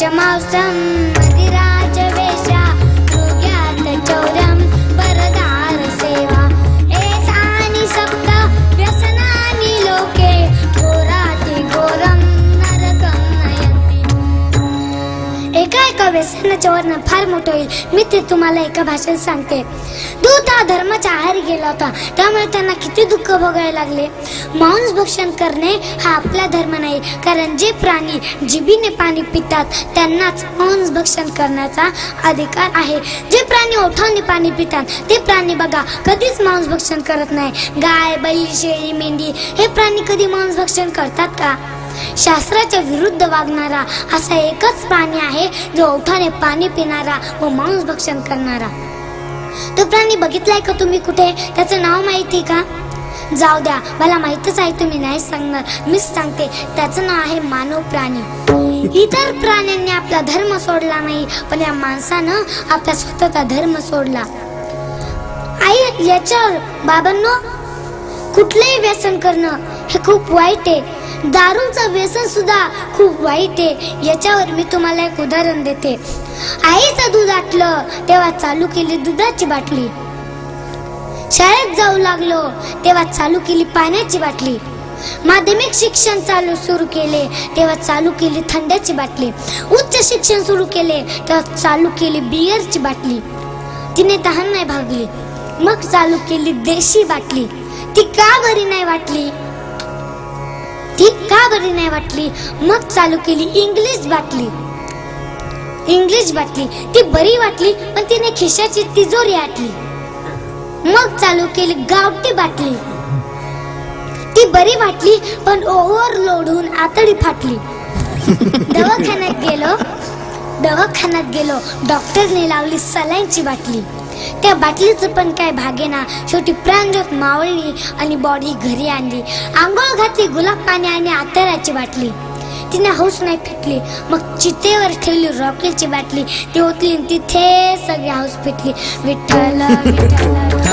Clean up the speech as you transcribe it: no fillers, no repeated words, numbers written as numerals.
पंचमांसं मदिराजवेशा योग्यात चौर्यं वरदार सेवा एतानि सप्त व्यसनानि लोके घोराति घोरं नरकं नयन्ति। एका व्यसनाचे वर्णन फार मोठं होईल, मी ते तुम्हाला एका भाषेत सांगते। दूत हा धर्माच्या आहारी गेला होता, त्यामुळे त्यांना किती दुःख भोगावे लागले। मांस भक्षण करणे हा आपला धर्म नाही, कारण जे प्राणी जिभेने पाणी पितात त्यांनाच मांस भक्षण करण्याचा अधिकार आहे। जे प्राणी ओठाने पाणी पितात ते प्राणी बघा कधीच मांस भक्षण करत नाही। गाय, बैल, शेळी, मेंढी हे प्राणी कधी मांस भक्षण करतात का? शास्त्राच्या विरुद्ध वागणारा असा एकच प्राणी आहे जो ओठाने पाणी पिणारा व मांस भक्षण करणारा। तो प्राणी बघितलाय का तुम्ही कुठे? त्याचं नाव माहिती का? जाऊ द्या, मला माहितच आहे, तुम्ही नाही सांगणार, मीच सांगते। त्याचं नाव आहे मानव प्राणी। इतर प्राण्यांनी आपला धर्म सोडला नाही, पण या माणसानं आपला स्वतःचा धर्म सोडला। आई, याच्यावर बाबांनो, कुठलेही व्यसन करणं हे खूप वाईट आहे। दारूचं व्यसन सुद्धा खूप वाईट आहे। याच्यावर मी तुम्हाला एक उदाहरण देते। आईचं दूध आटलं तेव्हा चालू केली दुधाची बाटली, शाळेत जाऊ लागलो तेव्हा चालू केली पाण्याची बाटली, माध्यमिक शिक्षण सुरू केले तेव्हा चालू केली थंड्याची बाटली, उच्च शिक्षण सुरू केले तेव्हा चालू केली बियरची बाटली। तिने तहान नाही भागली, मग चालू केली देशी बाटली। ती का बरी नाही वाटली? मग चालू केली इंग्लिश बाटली। ती बरी वाटली, पण तिने खिशाची तिजोरी आटली। मग चालू केली गावठी बाटली। ती बरी वाटली, पण ओव्हरलोड होऊन आतडी फाटली। दवाखान्यात गेलो, डॉक्टरने लावली सलाईनची बाटली। त्या बाटलीचं पण काय भागेना, शेवटी प्राणज्योत मावळली आणि बॉडी घरी आणली। आंघोळ घातली गुलाब पाणी आणि अत्तराची बाटली। तिने हौस नाही फिटली, मग चितेवर ठेवली रॉकेलची बाटली। ती ओतली, तिथे सगळी हौस फिटली। विठ्ठल विठ्ठल।